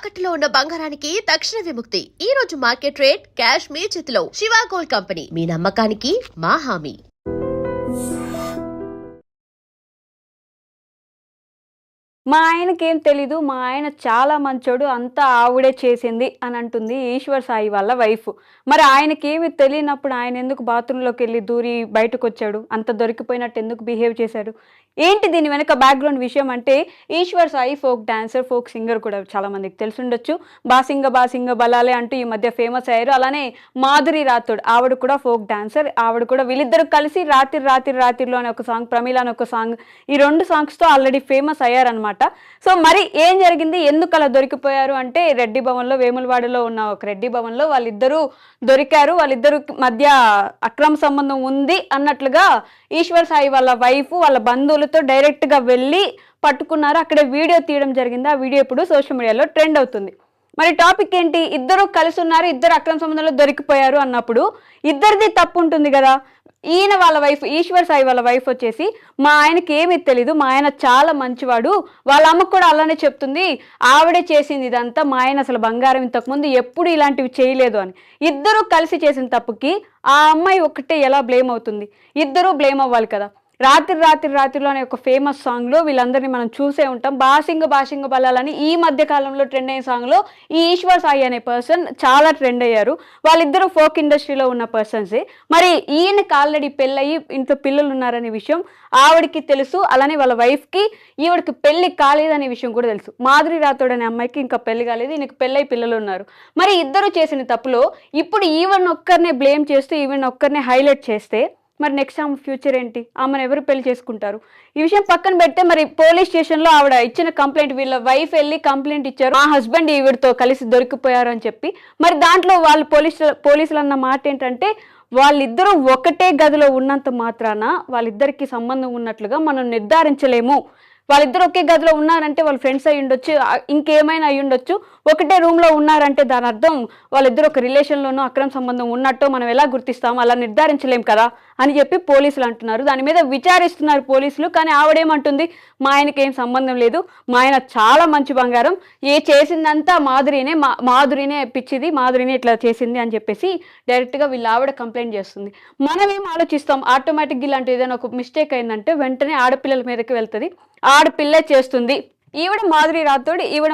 తాకట్టులో ఉన్న బంగారానికి తక్షణ విముక్తి. ఈ రోజు మార్కెట్ రేట్ క్యాష్ మీ చేతిలో. శివ గోల్డ్ కంపెనీ, మీ నమ్మకానికి మా హామీ. మా ఆయనకేం తెలీదు, మా ఆయన చాలా మంచోడు, అంతా ఆవిడే చేసింది అని అంటుంది ఈశ్వర్ సాయి వాళ్ళ వైఫ్. మరి ఆయనకేమి తెలియనప్పుడు ఆయన ఎందుకు బాత్రూంలోకి వెళ్ళి దూరి బయటకు వచ్చాడు? అంత దొరికిపోయినట్టు ఎందుకు బిహేవ్ చేశాడు? ఏంటి దీని వెనక బ్యాక్గ్రౌండ్ విషయం అంటే, Eshwar Sai folk dancer, folk singer కూడా చాలా మందికి తెలుసుండొచ్చు. బాసింగ బలాలే అంటూ ఈ మధ్య ఫేమస్ అయ్యారు. అలానే మాధురి రాథోడ్, ఆవిడ కూడా ఫోక్ డాన్సర్. ఆవిడ కూడా వీళ్ళిద్దరు కలిసి రాత్రిలో అనే ఒక సాంగ్, ప్రమీల అనే ఒక సాంగ్, ఈ 2 సాంగ్స్తో ఆల్రెడీ ఫేమస్ అయ్యారనమాట. సో మరి ఏం జరిగింది, ఎందుకు అలా దొరికిపోయారు అంటే, రెడ్డి భవన్లో, వేములవాడలో ఉన్న ఒక రెడ్డి భవన్లో వాళ్ళిద్దరూ దొరికారు. వాళ్ళిద్దరు మధ్య అక్రమ సంబంధం ఉంది అన్నట్లుగా ఈశ్వర్ సాయి వాళ్ళ వైఫ్ వాళ్ళ బంధువులతో డైరెక్ట్గా వెళ్ళి పట్టుకున్నారు. అక్కడే వీడియో తీయడం జరిగింది. ఆ వీడియో ఇప్పుడు సోషల్ మీడియాలో ట్రెండ్ అవుతుంది. మరి టాపిక్ ఏంటి, ఇద్దరు కలిసి ఉన్నారు, ఇద్దరు అక్రమ సంబంధంలో దొరికిపోయారు అన్నప్పుడు ఇద్దరిది తప్పు ఉంటుంది కదా. ఈయన వాళ్ళ వైఫ్, ఈశ్వర్ సాయి వాళ్ళ వైఫ్ వచ్చేసి, మా ఆయనకి ఏమీ తెలీదు, మా ఆయన చాలా మంచివాడు, వాళ్ళ అమ్మకు కూడా అలానే చెప్తుంది, ఆవిడే చేసింది ఇదంతా, మా ఆయన అసలు బంగారం ఇంతకుముందు ఎప్పుడు ఇలాంటివి చేయలేదు అని. ఇద్దరు కలిసి చేసిన తప్పుకి ఆ అమ్మాయి ఒక్కటే ఎలా బ్లేమ్ అవుతుంది? ఇద్దరూ బ్లేమ్ అవ్వాలి కదా. రాత్రిలో అనే ఒక ఫేమస్ సాంగ్లో వీళ్ళందరినీ మనం చూసే ఉంటాం. బాసింగ బలాలని ఈ మధ్య కాలంలో ట్రెండ్ అయిన సాంగ్లో ఈ ఈశ్వర్ సాయి అనే పర్సన్ చాలా ట్రెండ్ అయ్యారు. వాళ్ళిద్దరూ ఫోక్ ఇండస్ట్రీలో ఉన్న పర్సన్సే. మరి ఈయనకి ఆల్రెడీ పెళ్ళయి ఇంట్లో పిల్లలు ఉన్నారనే విషయం ఆవిడకి తెలుసు. అలానే వాళ్ళ వైఫ్కి ఈవిడికి పెళ్లి కాలేదనే విషయం కూడా తెలుసు. మాధురి రాథోడ్ అనే అమ్మాయికి ఇంకా పెళ్లి కాలేదు, ఈయనకి పెళ్ళై పిల్లలు ఉన్నారు. మరి ఇద్దరు చేసిన తప్పులో ఇప్పుడు ఈవెన్ ఒక్కరినే బ్లేమ్ చేస్తూ, ఈవెన్ ఒక్కరినే హైలైట్ చేస్తే మరి నెక్స్ట్ ఆమె ఫ్యూచర్ ఏంటి? ఆమెను ఎవరు పెళ్లి చేసుకుంటారు? ఈ విషయం పక్కన పెడితే, మరి పోలీస్ స్టేషన్లో ఆవిడ ఇచ్చిన కంప్లైంట్, వీళ్ళ వైఫ్ వెళ్ళి కంప్లైంట్ ఇచ్చారు, మా హస్బెండ్ ఈవిడతో కలిసి దొరికిపోయారు అని చెప్పి. మరి దాంట్లో వాళ్ళు పోలీసులు అన్న మాట ఏంటంటే, వాళ్ళిద్దరూ ఒకటే గదిలో ఉన్నంత మాత్రాన వాళ్ళిద్దరికి సంబంధం ఉన్నట్లుగా మనం నిర్ధారించలేము. వాళ్ళిద్దరు ఒకే గదిలో ఉన్నారంటే వాళ్ళ ఫ్రెండ్స్ అయ్యి ఉండొచ్చు, ఇంకేమైనా అయ్యి ఉండొచ్చు. ఒకటే రూమ్లో ఉన్నారంటే దాని అర్థం వాళ్ళిద్దరు ఒక రిలేషన్లోనూ అక్రమ సంబంధం ఉన్నట్టు మనం ఎలా గుర్తిస్తాం? అలా నిర్ధారించలేం కదా అని చెప్పి పోలీసులు అంటున్నారు. దాని మీద విచారిస్తున్నారు పోలీసులు. కానీ ఆవిడేమంటుంది, మా ఆయనకి ఏం సంబంధం లేదు, మా ఆయన చాలా మంచి బంగారం, ఏ చేసిందంతా మాధురినే పిచ్చిది, మాధురినే ఇట్లా చేసింది అని చెప్పేసి డైరెక్ట్గా వీళ్ళ ఆవిడ కంప్లైంట్ చేస్తుంది. మనం ఏం ఆలోచిస్తాం, ఆటోమేటిక్గా ఇలాంటి ఏదైనా ఒక మిస్టేక్ అయిందంటే వెంటనే ఆడపిల్లల మీదకి వెళ్తుంది, ఆడపిల్లే చేస్తుంది. ఈవిడ మాధురి రాథోడ్, ఈవిడ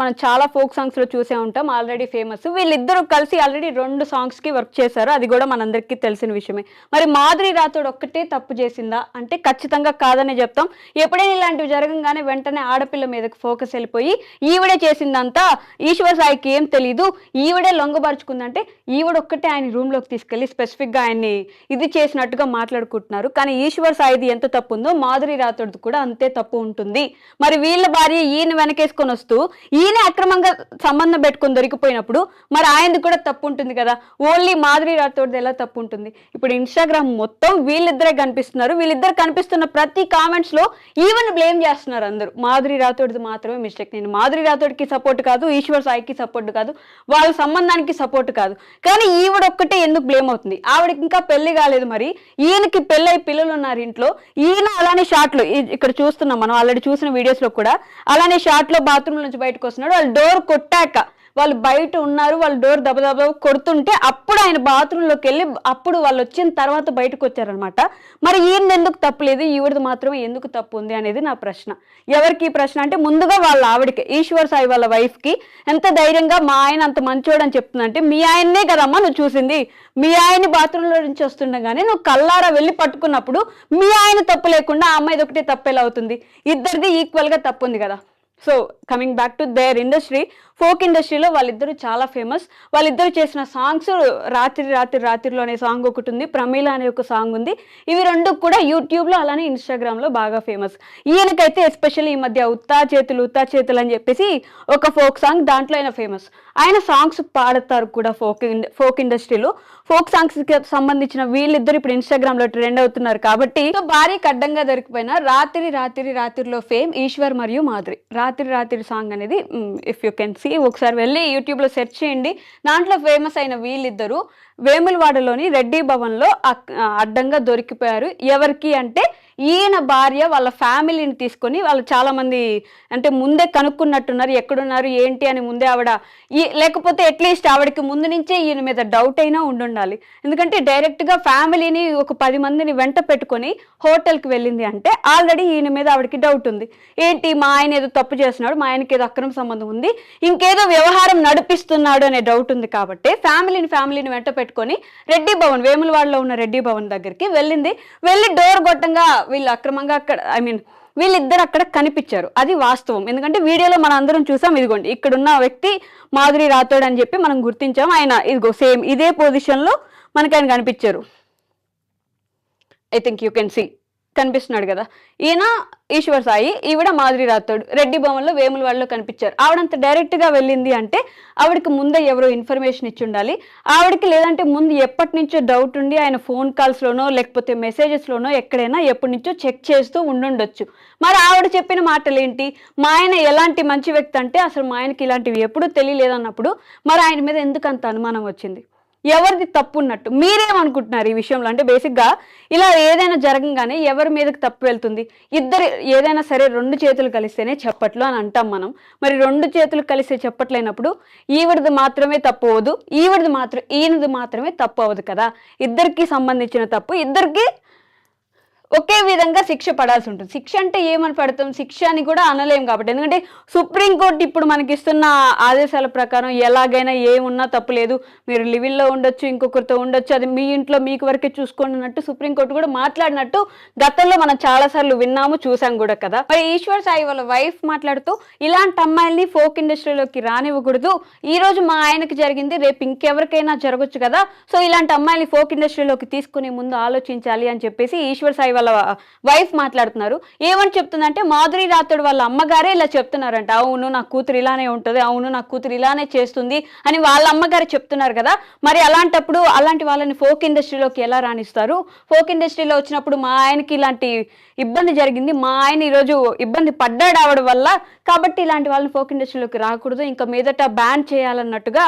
మనం చాలా ఫోక్ సాంగ్స్ లో చూసే ఉంటాం, ఆల్రెడీ ఫేమస్. వీళ్ళిద్దరూ కలిసి ఆల్రెడీ 2 సాంగ్స్ కి వర్క్ చేశారు, అది కూడా మనందరికీ తెలిసిన విషయమే. మరి మాధురి రాథోడ్ ఒక్కటే తప్పు చేసిందా అంటే ఖచ్చితంగా కాదనే చెప్తాం. ఎప్పుడైనా ఇలాంటివి జరగంగానే వెంటనే ఆడపిల్ల మీదకి ఫోకస్ వెళ్ళిపోయి ఈవిడే చేసిందంతా, ఈశ్వర్ సాయికి ఏం తెలీదు, ఈవిడే లొంగబరుచుకుందంటే ఈవిడ ఒక్కటే ఆయన రూమ్ లోకి తీసుకెళ్లి స్పెసిఫిక్ గా ఆయన్ని ఇది చేసినట్టుగా మాట్లాడుకుంటున్నారు. కానీ ఈశ్వర్ సాయిది ఎంత తప్పు ఉందో మాధురి రాథోడ్ కూడా అంతే తప్పు ఉంటుంది. మరి వీళ్ళ భార్య ఈయన వెనకేసుకొని వస్తూ ఈయన అక్రమంగా సంబంధం పెట్టుకొని దొరికిపోయినప్పుడు మరి ఆయనది కూడా తప్పు ఉంటుంది కదా. ఓన్లీ మాధురి రాథోడ్ది ఎలా తప్పు ఉంటుంది? ఇప్పుడు ఇన్స్టాగ్రామ్ మొత్తం వీళ్ళిద్దరే కనిపిస్తున్నారు. వీళ్ళిద్దరు కనిపిస్తున్న ప్రతి కామెంట్స్ లో ఈవెన్ బ్లేమ్ చేస్తున్నారు అందరూ. మాధురి రాథోడ్ది మాత్రమే మిస్టేక్. నేను మాధురి రాథోడ్కి సపోర్ట్ కాదు, ఈశ్వర్ సాయికి సపోర్ట్ కాదు, వాళ్ళ సంబంధానికి సపోర్ట్ కాదు. కానీ ఈవిడ ఒక్కటే ఎందుకు బ్లేమ్ అవుతుంది? ఆవిడకి ఇంకా పెళ్లి కాలేదు, మరి ఈయనకి పెళ్ళై పిల్లలు ఉన్నారు ఇంట్లో. ఈయన అలానే షాట్లు ఇక్కడ చూస్తున్నాం మనం, ఆల్రెడీ చూసిన వీడియోస్ లో కూడా అలానే షాట్ లో బాత్రూమ్ నుంచి బయటకు వస్తున్నాడు. వాళ్ళు డోర్ కొట్టాక వాళ్ళు బయట ఉన్నారు, వాళ్ళు డోర్ దబదబ కొడుతుంటే అప్పుడు ఆయన బాత్రూంలోకి వెళ్ళి అప్పుడు వాళ్ళు వచ్చిన తర్వాత బయటకు వచ్చారనమాట. మరి ఈయన ఎందుకు తప్పులేదు, ఈవిడది మాత్రమే ఎందుకు తప్పు ఉంది అనేది నా ప్రశ్న. ఎవరికి ప్రశ్న అంటే, ముందుగా వాళ్ళ ఆవిడకి, ఈశ్వర్ సాయి వాళ్ళ వైఫ్ కి ఎంత ధైర్యంగా మా ఆయన అంత మంచోడు అని చెప్తుందంటే, మీ ఆయన్నే కదమ్మా నువ్వు చూసింది, మీ ఆయన్ని బాత్రూంలో నుంచి వస్తుండగానే నువ్వు కల్లారా వెళ్ళి పట్టుకున్నప్పుడు మీ ఆయన తప్పు లేకుండా ఆ అమ్మాయిది ఒకటే తప్పు ఎలా అవుతుంది? ఇద్దరిది ఈక్వల్ గా తప్పు ఉంది కదా. So coming back to their industry, folk ఇండస్ట్రీలో వాళ్ళిద్దరూ చాలా ఫేమస్. వాళ్ళిద్దరు చేసిన సాంగ్స్ రాత్రిలో అనే సాంగ్ ఒకటి ఉంది, ప్రమీల అనే ఒక సాంగ్ ఉంది. ఇవి 2 కూడా యూట్యూబ్లో అలానే ఇన్స్టాగ్రామ్లో బాగా ఫేమస్. ఈయనకైతే ఎస్పెషల్లీ ఈ మధ్య ఉత్తా చేతులు అని చెప్పేసి ఒక ఫోక్ సాంగ్, దాంట్లో ఆయన ఫేమస్. ఆయన సాంగ్స్ పాడతారు కూడా ఫోక్ ఇండస్ట్రీలో. ఫోక్ సాంగ్స్ కి సంబంధించిన వీళ్ళిద్దరు ఇప్పుడు ఇన్స్టాగ్రామ్లో ట్రెండ్ అవుతున్నారు. కాబట్టి భార్యకి అడ్డంగా దొరికిపోయిన రాత్రిలో ఫేమ్ ఈశ్వర్ మరియు మాధురి. రాత్రి సాంగ్ అనేది ఇఫ్ యూ కెన్ సీ, ఒకసారి వెళ్ళి యూట్యూబ్లో సెర్చ్ చేయండి. దాంట్లో ఫేమస్ అయిన వీళ్ళిద్దరూ వేములవాడలోని రెడ్డి భవన్లో అడ్డంగా దొరికిపోయారు. ఎవరికి అంటే ఈయన భార్య వాళ్ళ ఫ్యామిలీని తీసుకొని వాళ్ళు చాలామంది అంటే ముందే కనుక్కున్నట్టున్నారు, ఎక్కడున్నారు ఏంటి అని ముందే ఆవిడ లేకపోతే అట్లీస్ట్ ఆవిడకి ముందు నుంచే ఈయన మీద డౌట్ అయినా ఉండాలి. ఎందుకంటే డైరెక్ట్గా ఫ్యామిలీని ఒక 10 మందిని వెంట పెట్టుకొని హోటల్కి వెళ్ళింది అంటే ఆల్రెడీ ఈయన మీద ఆవిడకి డౌట్ ఉంది. ఏంటి మా ఆయన ఏదో తప్పు చేస్తున్నాడు, మా ఆయనకి ఏదో అక్రమ సంబంధం ఉంది, ఇంకేదో వ్యవహారం నడిపిస్తున్నాడు అనే డౌట్ ఉంది కాబట్టి ఫ్యామిలీని వెంట పెట్టుకొని రెడ్డి భవన్, వేములవాడలో ఉన్న రెడ్డి భవన్ దగ్గరికి వెళ్ళి డోర్ గొట్టంగా వీళ్ళు అక్రమంగా అక్కడ వీళ్ళిద్దరు అక్కడ కనిపించారు. అది వాస్తవం. ఎందుకంటే వీడియోలో మనం అందరం చూసాం. ఇదిగోండి ఇక్కడున్న వ్యక్తి మాధురి రాథోడ్ అని చెప్పి మనం గుర్తించాం. ఆయన ఇదిగో సేమ్ ఇదే పొజిషన్లో మనకి ఆయన కనిపించారు. I think you can see కనిపిస్తున్నాడు కదా, ఈయన ఈశ్వర్ సాయి, ఈవిడ మాధురి రాథోడ్ రెడ్డి భవన్లో వేములవాడలో కనిపించారు. ఆవిడంత డైరెక్ట్గా వెళ్ళింది అంటే ఆవిడకి ముందే ఎవరో ఇన్ఫర్మేషన్ ఇచ్చి ఉండాలి ఆవిడకి, లేదంటే ముందు ఎప్పటి నుంచో డౌట్ ఉండి ఆయన ఫోన్ కాల్స్లోనో లేకపోతే మెసేజెస్లోనో ఎక్కడైనా ఎప్పటి నుంచో చెక్ చేస్తూ ఉండుండొచ్చు. మరి ఆవిడ చెప్పిన మాటలు ఏంటి, మా ఆయన ఎలాంటి మంచి వ్యక్తి అంటే అసలు మా ఆయనకి ఇలాంటివి ఎప్పుడూ తెలియలేదన్నప్పుడు మరి ఆయన మీద ఎందుకు అంత అనుమానం వచ్చింది? ఎవరిది తప్పు ఉన్నట్టు మీరేమనుకుంటున్నారు ఈ విషయంలో? అంటే బేసిక్గా ఇలా ఏదైనా జరగంగానే ఎవరి మీదకి తప్పు వెళ్తుంది? ఇద్దరు ఏదైనా సరే 2 చేతులు కలిస్తేనే చప్పట్లు అని అంటాం మనం. మరి 2 చేతులు కలిస్తే చప్పట్లైనప్పుడు ఈవిడది మాత్రమే తప్పు అవ్వదు, ఈయనది మాత్రమే తప్పు అవ్వదు కదా. ఇద్దరికి సంబంధించిన తప్పు ఇద్దరికి ఒకే విధంగా శిక్ష పడాల్సి ఉంటుంది. శిక్ష అంటే ఏమని పడతాం, శిక్ష అని కూడా అనలేం కాబట్టి. ఎందుకంటే సుప్రీంకోర్టు ఇప్పుడు మనకిస్తున్న ఆదేశాల ప్రకారం ఎలాగైనా ఏమున్నా తప్పు లేదు, మీరు లివిల్లో ఉండొచ్చు, ఇంకొకరితో ఉండొచ్చు, అది మీ ఇంట్లో మీకు వరకే చూసుకోండి అన్నట్టు సుప్రీంకోర్టు కూడా మాట్లాడినట్టు గతంలో మనం చాలాసార్లు విన్నాము, చూసాం కూడా కదా. మరి ఈశ్వర్ సాయి వాళ్ళ వైఫ్ మాట్లాడుతూ ఇలాంటి అమ్మాయిల్ని ఫోక్ ఇండస్ట్రీలోకి రానివ్వకూడదు, ఈ రోజు మా ఆయనకి జరిగింది రేపు ఇంకెవరికైనా జరగచ్చు కదా, సో ఇలాంటి అమ్మాయిల్ని ఫోక్ ఇండస్ట్రీలోకి తీసుకునే ముందు ఆలోచించాలి అని చెప్పేసి ఈశ్వర్ సాయి వాళ్ళ వైఫ్ మాట్లాడుతున్నారు. ఏమని చెప్తుందంటే మాధురి రాథోడ్ వాళ్ళ అమ్మగారే ఇలా చెప్తున్నారంట, అవును నా కూతురు ఇలానే ఉంటుంది, అవును నా కూతురు ఇలానే చేస్తుంది అని వాళ్ళ అమ్మగారే చెప్తున్నారు కదా. మరి అలాంటప్పుడు అలాంటి వాళ్ళని ఫోక్ ఇండస్ట్రీలోకి ఎలా రాణిస్తారు? ఫోక్ ఇండస్ట్రీలో వచ్చినప్పుడు మా ఆయనకి ఇలాంటి ఇబ్బంది జరిగింది, మా ఆయన ఈరోజు ఇబ్బంది పడ్డాడు ఆవిడ వల్ల, కాబట్టి ఇలాంటి వాళ్ళని ఫోక్ ఇండస్ట్రీలోకి రాకూడదు, ఇంకా మీదట బ్యాన్ చేయాలన్నట్టుగా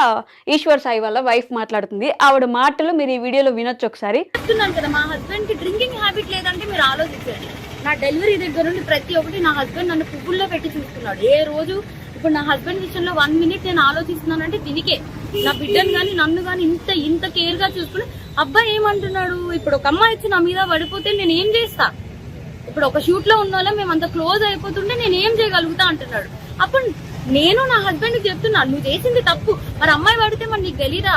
ఈశ్వర్ సాయి వాళ్ళ వైఫ్ మాట్లాడుతుంది. ఆవిడ మాటలు మీరు ఈ వీడియోలో వినొచ్చు ఒకసారి. చెప్తున్నాను కదా, మా హస్బెండ్ కి డ్రింకింగ్ హ్యాబిట్ లేదంటే మీరు ఆలోచించండి. నా డెలివరీ దగ్గర నుండి ప్రతి ఒక్కటి నా హస్బెండ్ నన్ను పువ్వుల్లో పెట్టి చూస్తున్నాడు. ఏ రోజు ఇప్పుడు నా హస్బెండ్ విషయంలో 1 మినిట్ నేను ఆలోచిస్తున్నానంటే దీనికే, నా బిడ్డను కానీ నన్ను కానీ ఇంత కేర్ గా చూసుకుని అబ్బాయి ఏమంటున్నాడు, ఇప్పుడు ఒక అమ్మాయి వచ్చి నా మీద పడిపోతే నేను ఏం చేస్తా, ఇప్పుడు ఒక షూట్ లో ఉన్న వాళ్ళం మేము అంత క్లోజ్ అయిపోతుంటే నేను ఏం చేయగలుగుతా అంటున్నాడు. అప్పుడు నేను నా హస్బెండ్ చెప్తున్నాను నువ్వు చేసింది తప్పు, మరి అమ్మాయి పడితే మరి నీకు తెలీదా,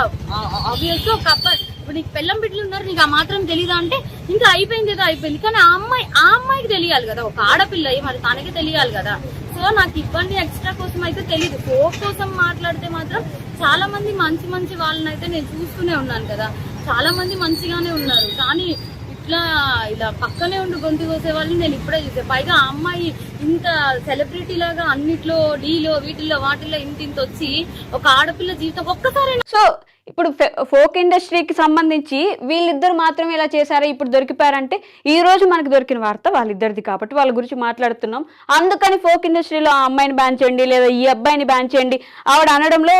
ఆబ్వియస్ గా ఒక అబ్బాయి ఇప్పుడు నీకు పెళ్ళం బిడ్డలు ఉన్నారు నీకు ఆ మాత్రం తెలీదా అంటే ఇంకా అయిపోయింది ఏదో అయిపోయింది. కానీ ఆ అమ్మాయికి తెలియాలి కదా, ఒక ఆడపిల్ల మరి తనకి తెలియాలి కదా. సో నాకు ఇబ్బంది ఎక్స్ట్రా కోసం అయితే తెలీదు, ఫోక్ కోసం మాట్లాడితే మాత్రం చాలా మంది మంచి వాళ్ళని అయితే నేను చూస్తూనే ఉన్నాను కదా, చాలా మంది మంచిగానే ఉన్నారు. కానీ ఇలా పక్కనే ఉండి గొంతు కోసే వాళ్ళని నేను ఇప్పుడే చూసే. పైగా ఆ అమ్మాయి ఇంత సెలబ్రిటీ లాగా అన్నిట్లో డీలో వీటిల్లో వాటిల్లో ఇంత వచ్చి ఒక ఆడపిల్ల జీవితం ఒక్కసారి. సో ఇప్పుడు ఫోక్ ఇండస్ట్రీకి సంబంధించి వీళ్ళిద్దరు మాత్రమే ఇలా చేశారా, ఇప్పుడు దొరికిపోయారంటే ఈ రోజు మనకు దొరికిన వార్త వాళ్ళిద్దరిది కాబట్టి వాళ్ళ గురించి మాట్లాడుతున్నాం. అందుకని ఫోక్ ఇండస్ట్రీలో ఆ అమ్మాయిని బ్యాన్ చేయండి లేదా ఈ అబ్బాయిని బ్యాన్ చేయండి ఆవిడ అనడంలో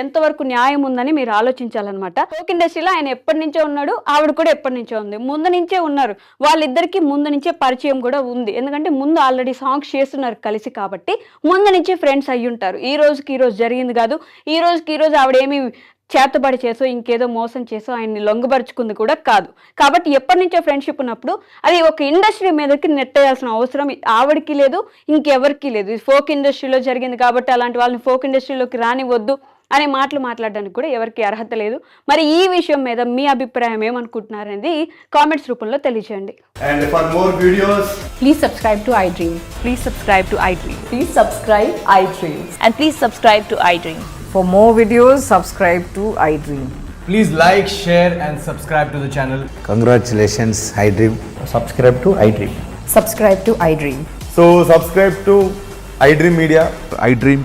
ఎంతవరకు న్యాయం ఉందని మీరు ఆలోచించాలన్నమాట. ఫోక్ ఇండస్ట్రీలో ఆయన ఎప్పటి నుంచో ఉన్నాడు, ఆవిడ కూడా ఎప్పటి నుంచో ఉంది, ముందు నుంచే ఉన్నారు, వాళ్ళిద్దరికి ముందు నుంచే పరిచయం కూడా ఉంది. ఎందుకంటే ముందు ఆల్రెడీ సాంగ్స్ చేస్తున్నారు కలిసి కాబట్టి ముందు నుంచే ఫ్రెండ్స్ అయ్యి ఉంటారు. ఈ రోజుకి ఈ రోజు జరిగింది కాదు, ఈ రోజుకి ఈ రోజు ఆవిడేమి చేతబడి చేసో ఇంకేదో మోసం చేసో ఆయన్ని లొంగపరుచుకుంది కూడా కాదు. కాబట్టి ఎప్పటి నుంచో ఫ్రెండ్షిప్ ఉన్నప్పుడు అది ఒక ఇండస్ట్రీ మీదకి నెట్టేయాల్సిన అవసరం ఆవిడకి లేదు, ఇంకెవరికి లేదు. ఇది ఫోక్ ఇండస్ట్రీలో జరిగింది కాబట్టి అలాంటి వాళ్ళని ఫోక్ ఇండస్ట్రీలోకి రానివద్దు అనే మాటలు మాట్లాడడానికి కూడా ఎవరికి అర్హత లేదు. మరి ఈ విషయం మీద మీ అభిప్రాయం ఏమనుకుంటున్నారనేది కామెంట్స్ రూపంలో తెలియజేయండి. And for more videos, Please subscribe to iDream. Please subscribe to iDream. Please subscribe iDream. And please subscribe to iDream. For more videos, subscribe to iDream. please like, share and subscribe to the channel. Congratulations, iDream. Subscribe to iDream. Subscribe to iDream. So subscribe to iDream Media. iDream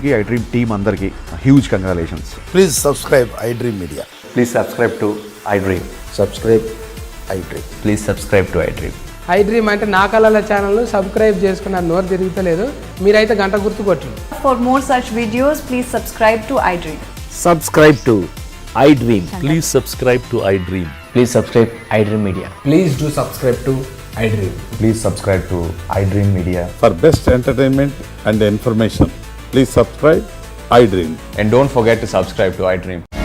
team andarki huge congratulations. Please subscribe iDream Media. Please subscribe to iDream. Subscribe iDream. Please subscribe to iDream. iDream అంటే నా కళల ఛానల్ను subscribe చేసుకున్న నోరు తిరుగుతలేదు, మీరైతే గంట గుర్తు కొట్టండి. For more such videos, please subscribe to iDream. Subscribe to iDream. Please subscribe to iDream. Please subscribe iDream Media. Please do subscribe to iDream. Please subscribe to iDream Media. For best entertainment and information, please subscribe iDream. And don't forget to subscribe to iDream.